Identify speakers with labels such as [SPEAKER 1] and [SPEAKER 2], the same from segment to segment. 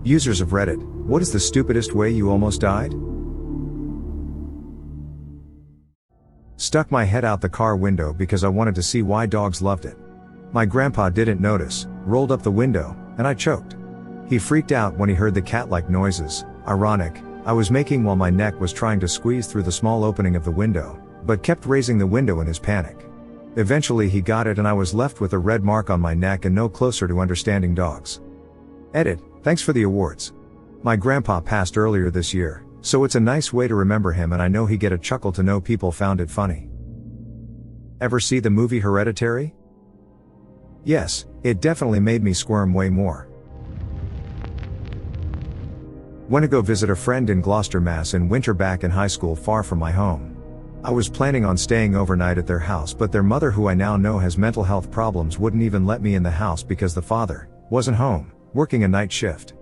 [SPEAKER 1] Users of Reddit, what is the stupidest way you almost died? Stuck my head out the car window because I wanted to see why dogs loved it. My grandpa didn't notice, rolled up the window, and I choked. He freaked out when he heard the cat-like noises, ironic, I was making while my neck was trying to squeeze through the small opening of the window, but kept raising the window in his panic. Eventually he got it and I was left with a red mark on my neck and no closer to understanding dogs. Edit, thanks for the awards. My grandpa passed earlier this year, so it's a nice way to remember him and I know he get a chuckle to know people found it funny. Ever see the movie Hereditary? Yes, it definitely made me squirm way more. Went to go visit a friend in Gloucester, Mass in winter back in high school far from my home. I was planning on staying overnight at their house but their mother, who I now know has mental health problems, wouldn't even let me in the house because the father wasn't home, working a night shift.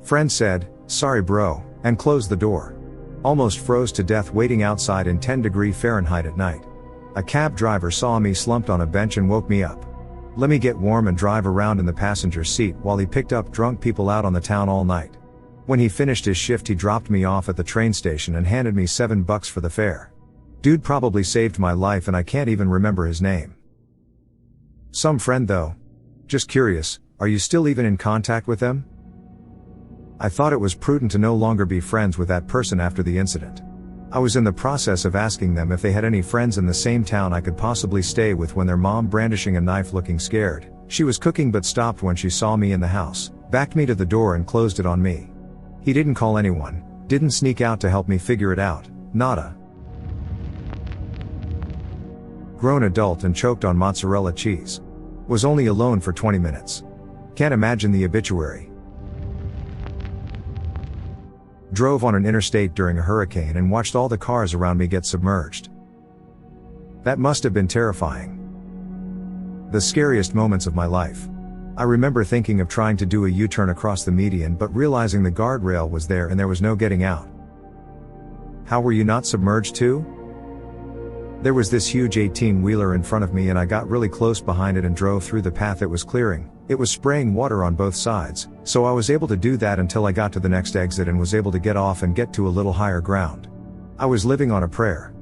[SPEAKER 1] Friend said, "Sorry bro," and closed the door. Almost froze to death waiting outside in 10° Fahrenheit at night. A cab driver saw me slumped on a bench and woke me up. Let me get warm and drive around in the passenger seat while he picked up drunk people out on the town all night. When he finished his shift he dropped me off at the train station and handed me $7 for the fare. Dude probably saved my life and I can't even remember his name. Some friend though. Just curious, are you still even in contact with them? I thought it was prudent to no longer be friends with that person after the incident. I was in the process of asking them if they had any friends in the same town I could possibly stay with when their mom, brandishing a knife looking scared, she was cooking but stopped when she saw me in the house, backed me to the door and closed it on me. He didn't call anyone, didn't sneak out to help me figure it out, nada. Grown adult and choked on mozzarella cheese. Was only alone for 20 minutes. Can't imagine the obituary. Drove on an interstate during a hurricane and watched all the cars around me get submerged. That must have been terrifying. The scariest moments of my life. I remember thinking of trying to do a U-turn across the median but realizing the guardrail was there and there was no getting out. How were you not submerged too? There was this huge 18-wheeler in front of me and I got really close behind it and drove through the path it was clearing. It was spraying water on both sides, so I was able to do that until I got to the next exit and was able to get off and get to a little higher ground. I was living on a prayer.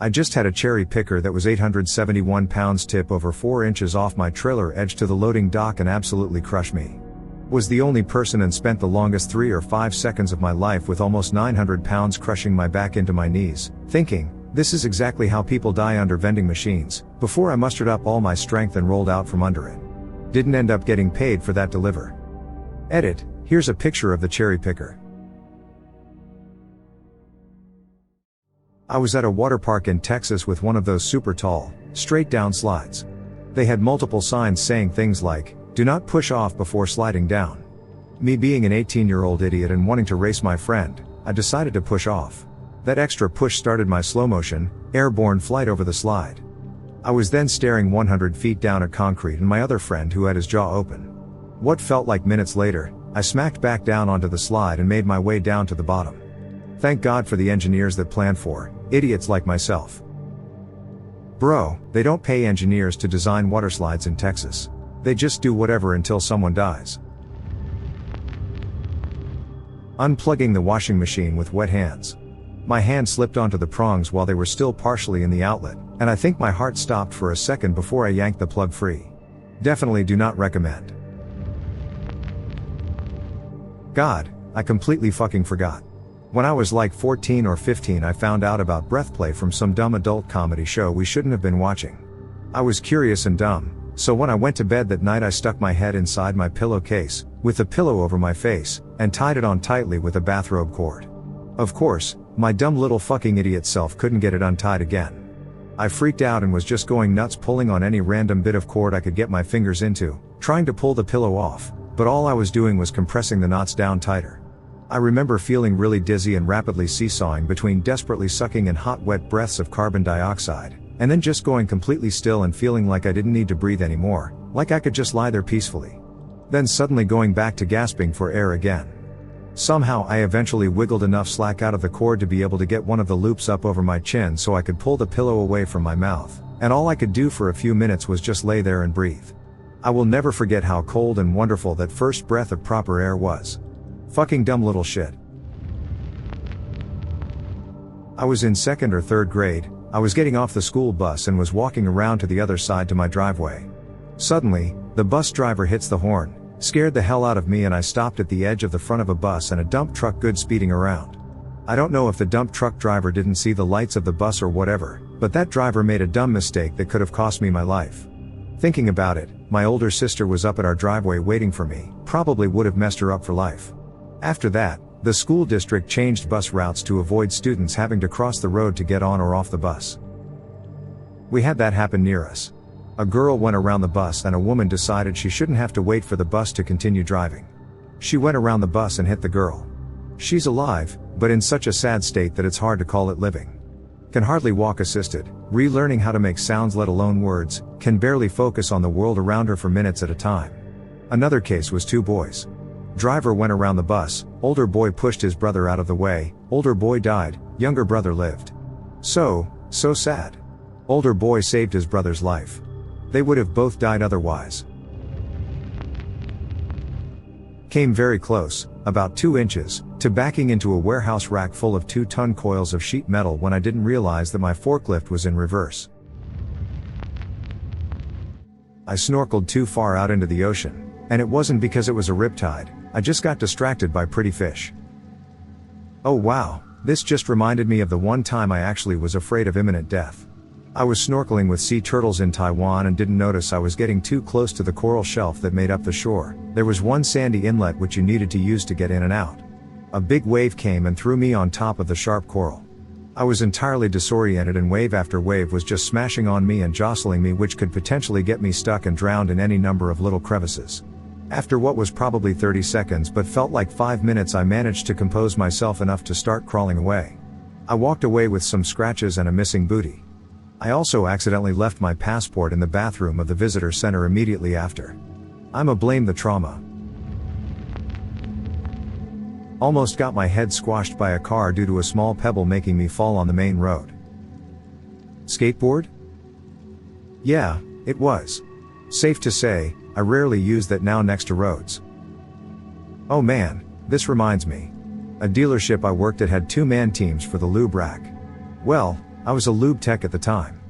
[SPEAKER 1] I just had a cherry picker that was 871 pounds tip over 4 inches off my trailer edge to the loading dock and absolutely crushed me. Was the only person and spent the longest 3 or 5 seconds of my life with almost 900 pounds crushing my back into my knees, thinking, this is exactly how people die under vending machines, before I mustered up all my strength and rolled out from under it. Didn't end up getting paid for that deliver. Edit, here's a picture of the cherry picker. I was at a water park in Texas with one of those super tall, straight down slides. They had multiple signs saying things like, "Do not push off before sliding down." Me being an 18-year-old idiot and wanting to race my friend, I decided to push off. That extra push started my slow motion, airborne flight over the slide. I was then staring 100 feet down at concrete and my other friend who had his jaw open. What felt like minutes later, I smacked back down onto the slide and made my way down to the bottom. Thank God for the engineers that plan for idiots like myself. Bro, they don't pay engineers to design water slides in Texas. They just do whatever until someone dies. Unplugging the washing machine with wet hands. My hand slipped onto the prongs while they were still partially in the outlet, and I think my heart stopped for a second before I yanked the plug free. Definitely do not recommend. God, I completely fucking forgot. When I was like 14 or 15 I found out about breath play from some dumb adult comedy show we shouldn't have been watching. I was curious and dumb, so when I went to bed that night I stuck my head inside my pillowcase, with the pillow over my face, and tied it on tightly with a bathrobe cord. Of course, my dumb little fucking idiot self couldn't get it untied again. I freaked out and was just going nuts pulling on any random bit of cord I could get my fingers into, trying to pull the pillow off, but all I was doing was compressing the knots down tighter. I remember feeling really dizzy and rapidly seesawing between desperately sucking in hot wet breaths of carbon dioxide, and then just going completely still and feeling like I didn't need to breathe anymore, like I could just lie there peacefully. Then suddenly going back to gasping for air again. Somehow I eventually wiggled enough slack out of the cord to be able to get one of the loops up over my chin so I could pull the pillow away from my mouth, and all I could do for a few minutes was just lay there and breathe. I will never forget how cold and wonderful that first breath of proper air was. Fucking dumb little shit. I was in 2nd or 3rd grade, I was getting off the school bus and was walking around to the other side to my driveway. Suddenly, the bus driver hits the horn, scared the hell out of me, and I stopped at the edge of the front of a bus and a dump truck good speeding around. I don't know if the dump truck driver didn't see the lights of the bus or whatever, but that driver made a dumb mistake that could have cost me my life. Thinking about it, my older sister was up at our driveway waiting for me, probably would have messed her up for life. After that, the school district changed bus routes to avoid students having to cross the road to get on or off the bus. We had that happen near us. A girl went around the bus and a woman decided she shouldn't have to wait for the bus to continue driving. She went around the bus and hit the girl. She's alive, but in such a sad state that it's hard to call it living. Can hardly walk assisted, relearning how to make sounds let alone words, can barely focus on the world around her for minutes at a time. Another case was 2 boys. Driver went around the bus, older boy pushed his brother out of the way, older boy died, younger brother lived. So sad. Older boy saved his brother's life. They would have both died otherwise. Came very close, about 2 inches, to backing into a warehouse rack full of 2-ton coils of sheet metal when I didn't realize that my forklift was in reverse. I snorkeled too far out into the ocean, and it wasn't because it was a riptide, I just got distracted by pretty fish. Oh wow, this just reminded me of the one time I actually was afraid of imminent death. I was snorkeling with sea turtles in Taiwan and didn't notice I was getting too close to the coral shelf that made up the shore. There was one sandy inlet which you needed to use to get in and out. A big wave came and threw me on top of the sharp coral. I was entirely disoriented and wave after wave was just smashing on me and jostling me, which could potentially get me stuck and drowned in any number of little crevices. After what was probably 30 seconds but felt like 5 minutes, I managed to compose myself enough to start crawling away. I walked away with some scratches and a missing booty. I also accidentally left my passport in the bathroom of the visitor center immediately after. I'ma blame the trauma. Almost got my head squashed by a car due to a small pebble making me fall on the main road. Skateboard? Yeah, it was. Safe to say, I rarely use that now next to roads. Oh man, this reminds me. A dealership I worked at had 2-man teams for the lube rack. Well, I was a lube tech at the time.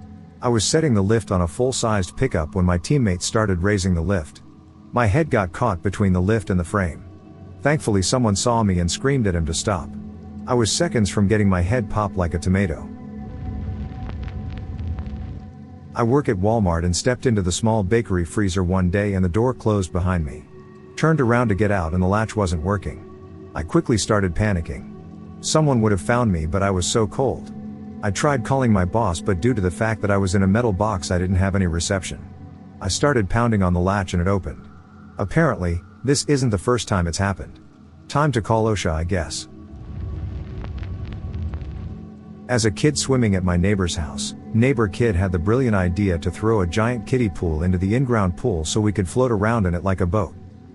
[SPEAKER 1] I was setting the lift on a full-sized pickup when my teammate started raising the lift. My head got caught between the lift and the frame. Thankfully someone saw me and screamed at him to stop. I was seconds from getting my head popped like a tomato. I work at Walmart and stepped into the small bakery freezer one day and the door closed behind me. Turned around to get out and the latch wasn't working. I quickly started panicking. Someone would have found me, but I was so cold. I tried calling my boss, but due to the fact that I was in a metal box I didn't have any reception. I started pounding on the latch and it opened. Apparently, this isn't the first time it's happened. Time to call OSHA, I guess. As a kid swimming at my neighbor's house, neighbor kid had the brilliant idea to throw a giant kiddie pool into the in-ground pool so we could float around in it like a boat.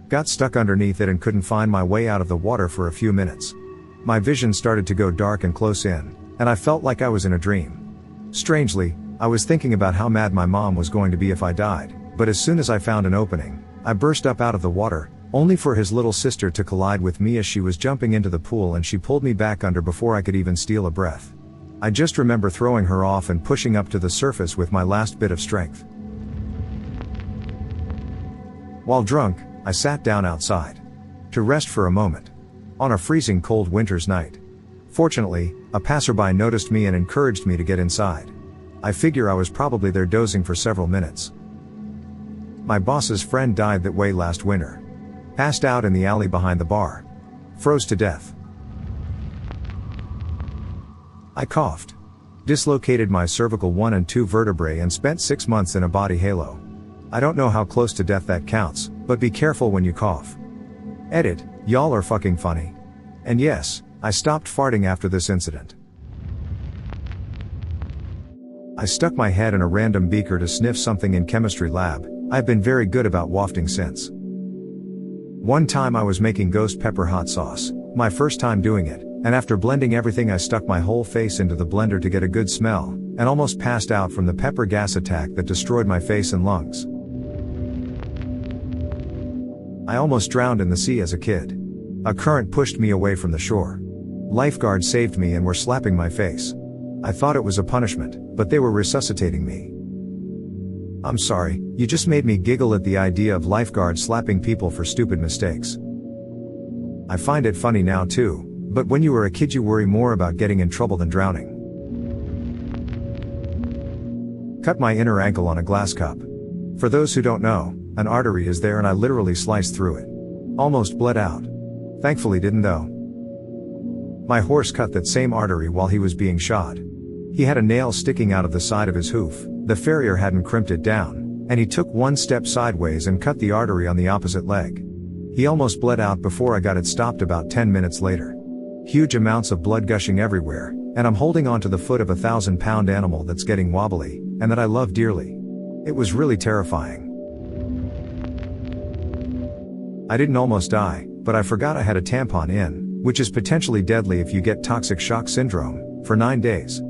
[SPEAKER 1] Got stuck underneath it and couldn't find my way out of the water for a few minutes. My vision started to go dark and close in, and I felt like I was in a dream. Strangely, I was thinking about how mad my mom was going to be if I died, but as soon as I found an opening, I burst up out of the water, only for his little sister to collide with me as she was jumping into the pool, and she pulled me back under before I could even steal a breath. I just remember throwing her off and pushing up to the surface with my last bit of strength. While drunk, I sat down outside to rest for a moment. On a freezing cold winter's night. Fortunately, a passerby noticed me and encouraged me to get inside. I figure I was probably there dozing for several minutes. My boss's friend died that way last winter. Passed out in the alley behind the bar. Froze to death. I coughed. Dislocated my cervical 1 and 2 vertebrae and spent 6 months in a body halo. I don't know how close to death that counts, but be careful when you cough. Edit, y'all are fucking funny. And yes, I stopped farting after this incident. I stuck my head in a random beaker to sniff something in chemistry lab. I've been very good about wafting since. One time I was making ghost pepper hot sauce, my first time doing it, and after blending everything I stuck my whole face into the blender to get a good smell, and almost passed out from the pepper gas attack that destroyed my face and lungs. I almost drowned in the sea as a kid. A current pushed me away from the shore. Lifeguards saved me and were slapping my face. I thought it was a punishment, but they were resuscitating me. I'm sorry, you just made me giggle at the idea of lifeguards slapping people for stupid mistakes. I find it funny now too, but when you were a kid you worry more about getting in trouble than drowning. Cut my inner ankle on a glass cup. For those who don't know, an artery is there and I literally sliced through it. Almost bled out. Thankfully didn't though. My horse cut that same artery while he was being shod. He had a nail sticking out of the side of his hoof, the farrier hadn't crimped it down, and he took one step sideways and cut the artery on the opposite leg. He almost bled out before I got it stopped about 10 minutes later. Huge amounts of blood gushing everywhere, and I'm holding onto the foot of a 1,000-pound animal that's getting wobbly, and that I love dearly. It was really terrifying. I didn't almost die, but I forgot I had a tampon in, which is potentially deadly if you get toxic shock syndrome, for 9 days.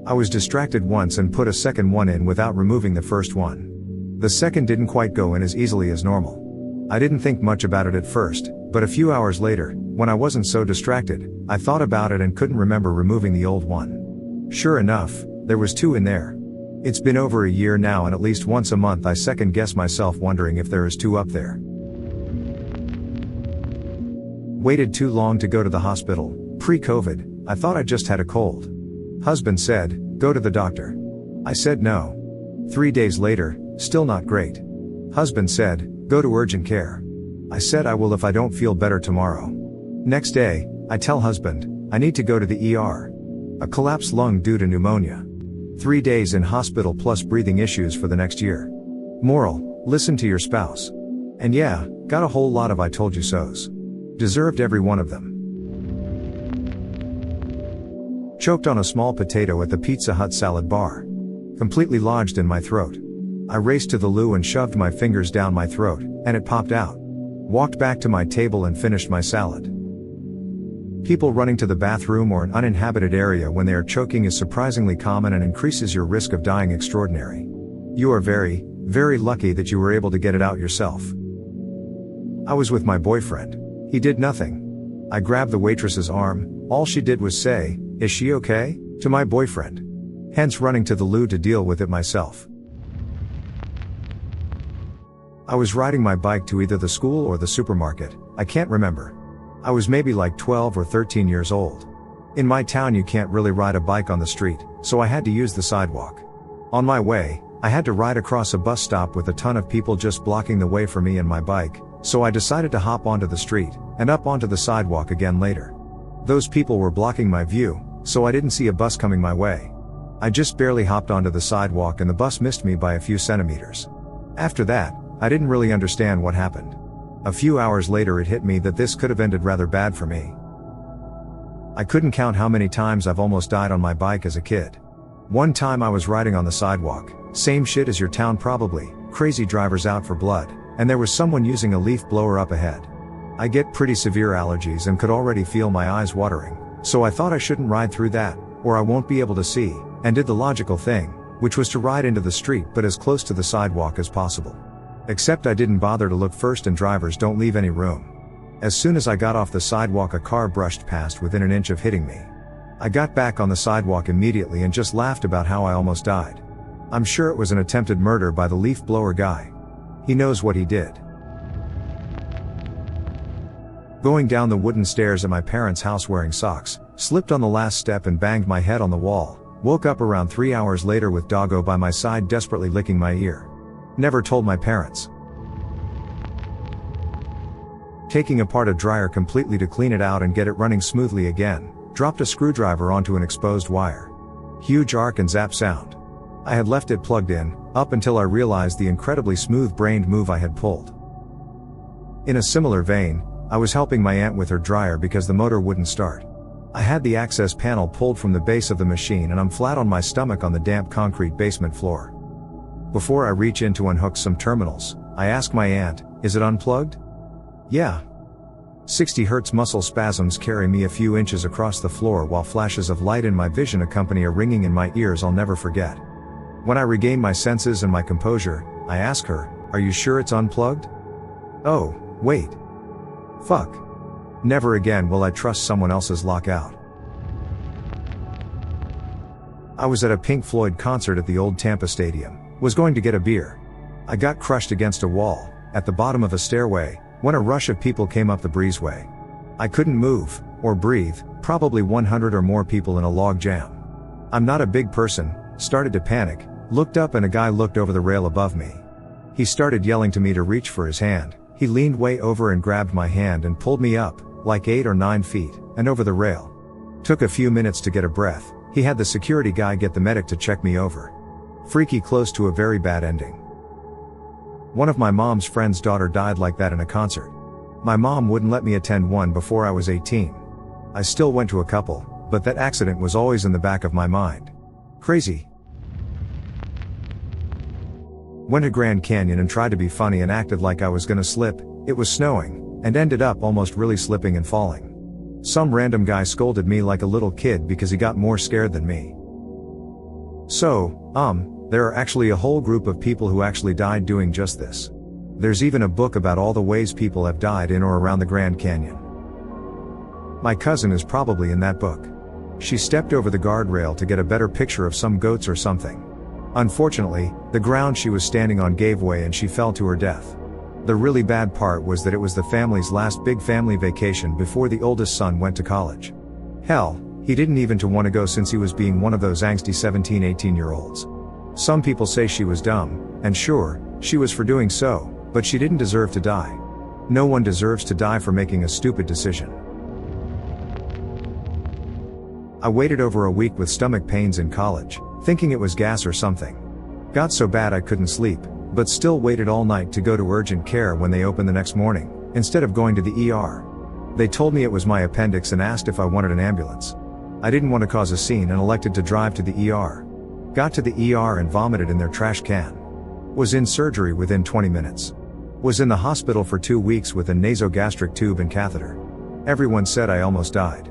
[SPEAKER 1] I was distracted once and put a second one in without removing the first one. The second didn't quite go in as easily as normal. I didn't think much about it at first, but a few hours later, when I wasn't so distracted, I thought about it and couldn't remember removing the old one. Sure enough, there was 2 in there. It's been over a year now and at least once a month I second guess myself wondering if there is 2 up there. Waited too long to go to the hospital. Pre-COVID, I thought I just had a cold. Husband said, go to the doctor. I said no. 3 days later, still not great. Husband said, go to urgent care. I said I will if I don't feel better tomorrow. Next day, I tell husband, I need to go to the ER. A collapsed lung due to pneumonia. 3 days in hospital plus breathing issues for the next year. Moral, listen to your spouse. And yeah, got a whole lot of I told you so's. Deserved every one of them. Choked on a small potato at the Pizza Hut salad bar. Completely lodged in my throat. I raced to the loo and shoved my fingers down my throat, and it popped out. Walked back to my table and finished my salad. People running to the bathroom or an uninhabited area when they are choking is surprisingly common and increases your risk of dying extraordinary. You are very, very lucky that you were able to get it out yourself. I was with my boyfriend. He did nothing. I grabbed the waitress's arm, all she did was say, is she okay? To my boyfriend. Hence running to the loo to deal with it myself. I was riding my bike to either the school or the supermarket, I can't remember. I was maybe like 12 or 13 years old. In my town you can't really ride a bike on the street, so I had to use the sidewalk. On my way, I had to ride across a bus stop with a ton of people just blocking the way for me and my bike, so I decided to hop onto the street, and up onto the sidewalk again later. Those people were blocking my view, so I didn't see a bus coming my way. I just barely hopped onto the sidewalk and the bus missed me by a few centimeters. After that, I didn't really understand what happened. A few hours later it hit me that this could have ended rather bad for me. I couldn't count how many times I've almost died on my bike as a kid. One time I was riding on the sidewalk, same shit as your town probably, crazy drivers out for blood, and there was someone using a leaf blower up ahead. I get pretty severe allergies and could already feel my eyes watering, so I thought I shouldn't ride through that, or I won't be able to see, and did the logical thing, which was to ride into the street but as close to the sidewalk as possible. Except I didn't bother to look first and drivers don't leave any room. As soon as I got off the sidewalk a car brushed past within an inch of hitting me. I got back on the sidewalk immediately and just laughed about how I almost died. I'm sure it was an attempted murder by the leaf blower guy. He knows what he did. Going down the wooden stairs at my parents' house wearing socks, slipped on the last step and banged my head on the wall, woke up around 3 hours later with Doggo by my side desperately licking my ear. Never told my parents. Taking apart a dryer completely to clean it out and get it running smoothly again, dropped a screwdriver onto an exposed wire. Huge arc and zap sound. I had left it plugged in, up until I realized the incredibly smooth-brained move I had pulled. In a similar vein, I was helping my aunt with her dryer because the motor wouldn't start. I had the access panel pulled from the base of the machine and I'm flat on my stomach on the damp concrete basement floor. Before I reach in to unhook some terminals, I ask my aunt, is it unplugged? Yeah. 60 Hz muscle spasms carry me a few inches across the floor while flashes of light in my vision accompany a ringing in my ears I'll never forget. When I regain my senses and my composure, I ask her, are you sure it's unplugged? Oh, wait. Fuck. Never again will I trust someone else's lockout. I was at a Pink Floyd concert at the old Tampa Stadium, was going to get a beer. I got crushed against a wall, at the bottom of a stairway, when a rush of people came up the breezeway. I couldn't move, or breathe, probably 100 or more people in a log jam. I'm not a big person, started to panic, looked up and a guy looked over the rail above me. He started yelling to me to reach for his hand. He leaned way over and grabbed my hand and pulled me up, like 8 or 9 feet, and over the rail. Took a few minutes to get a breath. He had the security guy get the medic to check me over. Freaky, close to a very bad ending. One of my mom's friend's daughter died like that in a concert. My mom wouldn't let me attend one before I was 18. I still went to a couple, but that accident was always in the back of my mind. Crazy. Went to Grand Canyon and tried to be funny and acted like I was gonna slip. It was snowing, and ended up almost really slipping and falling. Some random guy scolded me like a little kid because he got more scared than me. So, there are actually a whole group of people who actually died doing just this. There's even a book about all the ways people have died in or around the Grand Canyon. My cousin is probably in that book. She stepped over the guardrail to get a better picture of some goats or something. Unfortunately, the ground she was standing on gave way and she fell to her death. The really bad part was that it was the family's last big family vacation before the oldest son went to college. Hell, he didn't even want to go since he was being one of those angsty 17-18-year-olds. Some people say she was dumb, and sure, she was for doing so, but she didn't deserve to die. No one deserves to die for making a stupid decision. I waited over a week with stomach pains in college, thinking it was gas or something. Got so bad I couldn't sleep, but still waited all night to go to urgent care when they opened the next morning, instead of going to the ER. They told me it was my appendix and asked if I wanted an ambulance. I didn't want to cause a scene and elected to drive to the ER. Got to the ER and vomited in their trash can. Was in surgery within 20 minutes. Was in the hospital for 2 weeks with a nasogastric tube and catheter. Everyone said I almost died.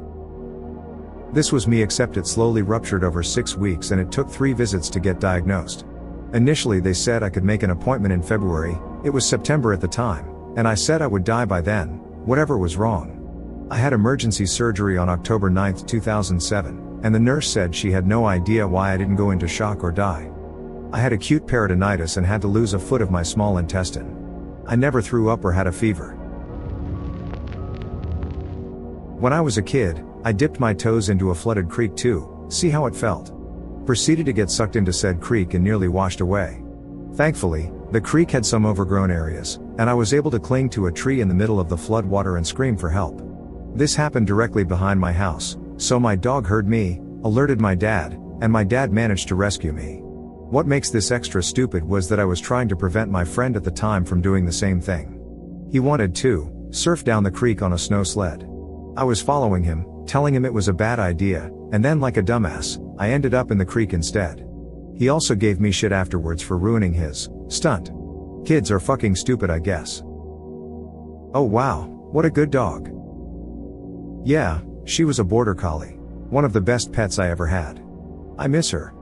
[SPEAKER 1] This was me, except it slowly ruptured over 6 weeks and it took 3 visits to get diagnosed. Initially they said I could make an appointment in February, it was September at the time, and I said I would die by then, whatever was wrong. I had emergency surgery on October 9, 2007, and the nurse said she had no idea why I didn't go into shock or die. I had acute peritonitis and had to lose a foot of my small intestine. I never threw up or had a fever. When I was a kid, I dipped my toes into a flooded creek to see how it felt. Proceeded to get sucked into said creek and nearly washed away. Thankfully, the creek had some overgrown areas, and I was able to cling to a tree in the middle of the flood water and scream for help. This happened directly behind my house, so my dog heard me, alerted my dad, and my dad managed to rescue me. What makes this extra stupid was that I was trying to prevent my friend at the time from doing the same thing. He wanted to surf down the creek on a snow sled. I was following him, telling him it was a bad idea, and then like a dumbass, I ended up in the creek instead. He also gave me shit afterwards for ruining his stunt. Kids are fucking stupid, I guess. Oh wow, what a good dog. Yeah, she was a border collie. One of the best pets I ever had. I miss her.